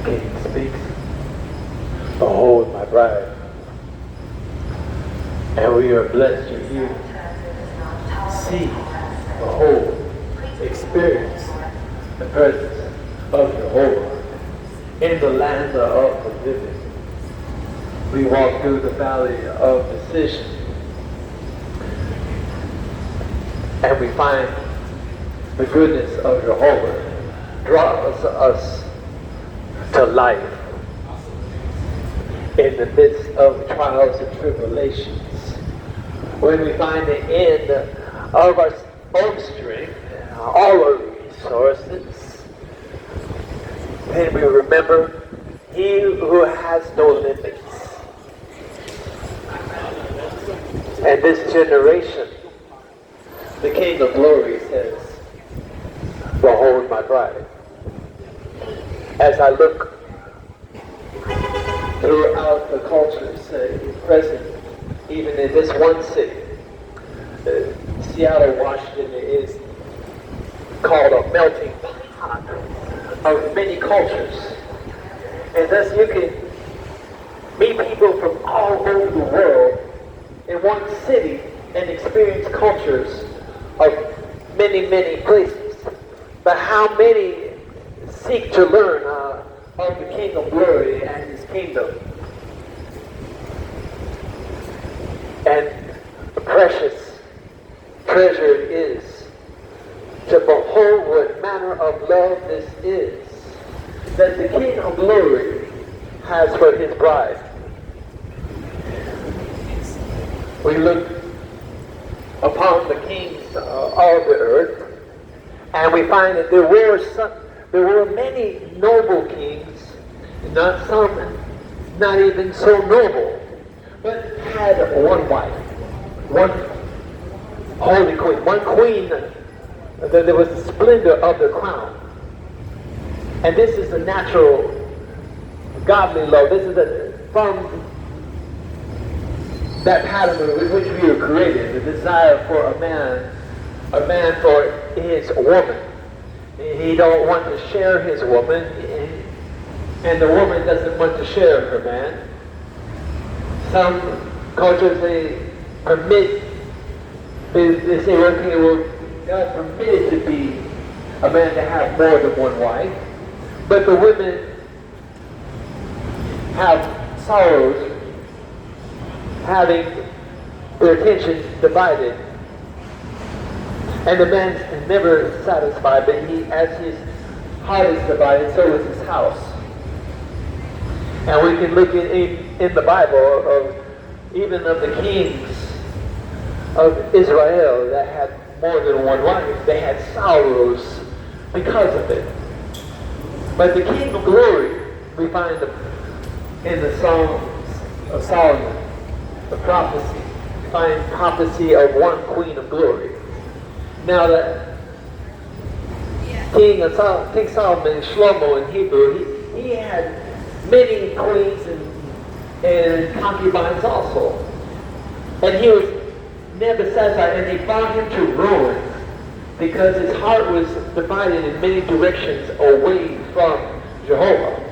King speaks, "Behold my bride." And we are blessed to hear, see, behold, experience the presence of Jehovah in the land of the living. We walk through the valley of decision, and we find the goodness of Jehovah draws us to life in the midst of trials and tribulations. When we find the end of our own strength, all our resources, then we remember He who has no limits. And this generation, the King of Glory says, "Behold my bride." As I look throughout the cultures present, even in this one city, Seattle, Washington is called a melting pot of many cultures. And thus you can meet people from all over the world in one city and experience cultures of many, many places. But how many seek to learn of the King of Glory and His kingdom? And the precious treasure it is to behold what manner of love this is that the King of Glory has for His bride. We look upon the kings of the earth, and we find that there were many noble kings, not some not even so noble, but had one wife, one holy queen, one queen that there was the splendor of the crown. And this is the natural godly love. This is from that pattern with which we are created, the desire for a man for his woman. He don't want to share his woman, and the woman doesn't want to share her man. Some cultures, they permit, they say, okay, well, God permitted to be a man to have more than one wife, but the women have sorrows having their attention divided. And the man's never satisfied, but as his heart is divided, so is his house. And we can look in the Bible of even of the kings of Israel that had more than one wife. They had sorrows because of it. But the King of Glory, we find in the Songs of Solomon, the prophecy. We find prophecy of one Queen of Glory. Now that King Solomon, Shlomo in Hebrew, he had many queens and concubines also. And he was never satisfied, and they found him to ruin because his heart was divided in many directions away from Jehovah.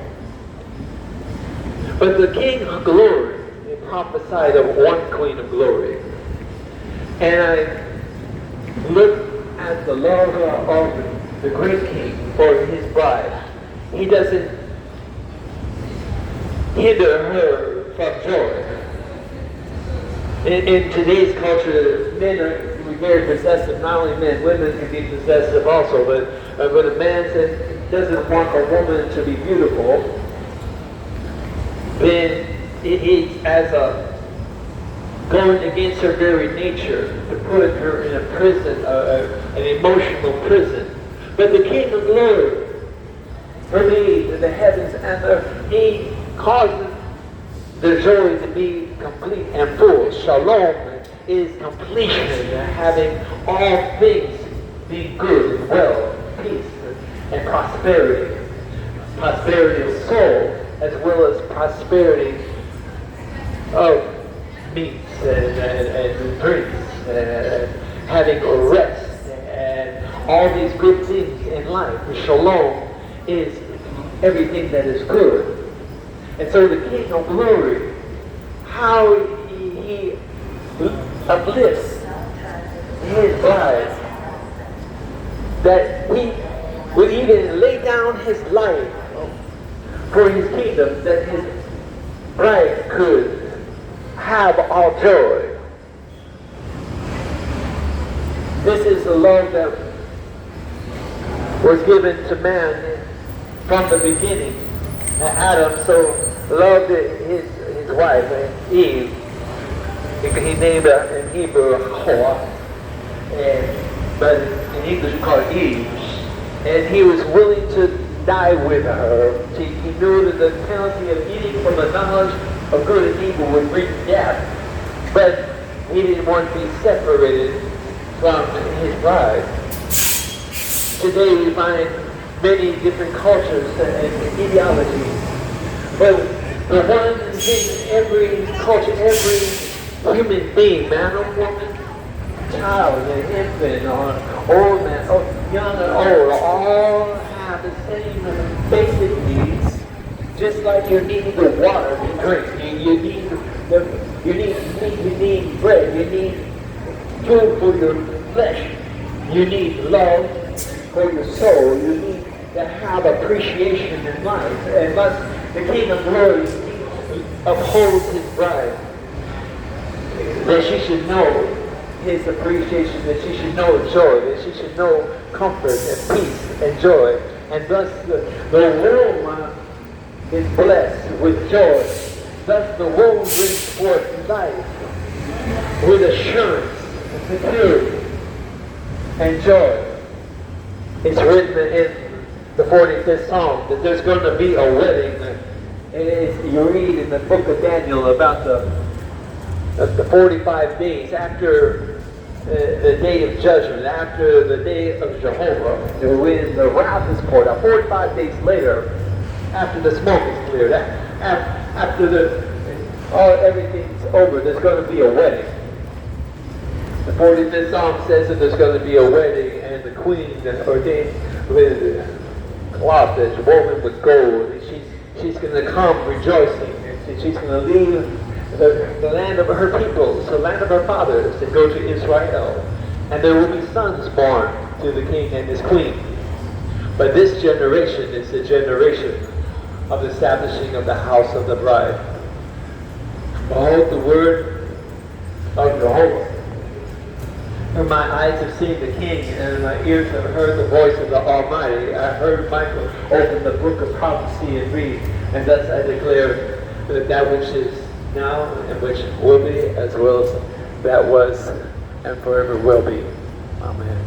But the King of Glory, they prophesied of one Queen of Glory. And I look at the love of the great King for his bride. He doesn't hinder her from joy. In today's culture, men are very possessive. Not only men, women can be possessive also. But a man doesn't want a woman to be beautiful, then he's as a going against her very nature to put her in a prison, an emotional prison. But the King of Glory, for me, the heavens and the earth, He causes the joy to be complete and full. Shalom is completion, having all things be good and well, peace and prosperity. Prosperity of soul, as well as prosperity of meats and drinks, having rest, and all these good things in life. The shalom is everything that is good. And so the King of Glory, how he uplifts his bride, that he would even lay down his life for his kingdom, that his bride could have all joy. This is the love that was given to man from the beginning. Adam so loved his wife, Eve. He named her in Hebrew Hawa, but in English we call it Eve. And he was willing to die with her. He knew that the penalty of eating from the knowledge of good and evil would bring death. But he didn't want to be separated from his bride. Today we find many different cultures and ideologies. But the one thing every culture, every human being, man or woman, child, an infant, or old man, or young and old, all have the same basic needs. Just like you need the water to drink, you need bread, you need food for your flesh, you need love for your soul, you need to have appreciation in life. And thus the King of Glory upholds his bride, that she should know his appreciation, that she should know joy, that she should know comfort and peace and joy. And thus the womb is blessed with joy. Thus the womb brings forth life with assurance and security and joy. It's written in the 45th Psalm that there's going to be a wedding. And you read in the book of Daniel about the 45 days after the day of judgment, after the day of Jehovah, when the wrath is poured out. 45 days later, after the smoke is cleared, after everything's over, there's going to be a wedding. The 45th Psalm says that there's going to be a wedding, and the queen is ordained with cloth that's woven with gold. And she's going to come rejoicing, and she's going to leave the land of her people, the land of her fathers, and go to Israel. And there will be sons born to the king and his queen. But this generation is the generation of the establishing of the house of the bride. Behold the word of Jehovah. And my eyes have seen the King, and my ears have heard the voice of the Almighty. I heard Michael open the book of prophecy and read, and thus I declare that which is now and which will be, as well as that was and forever will be. Amen.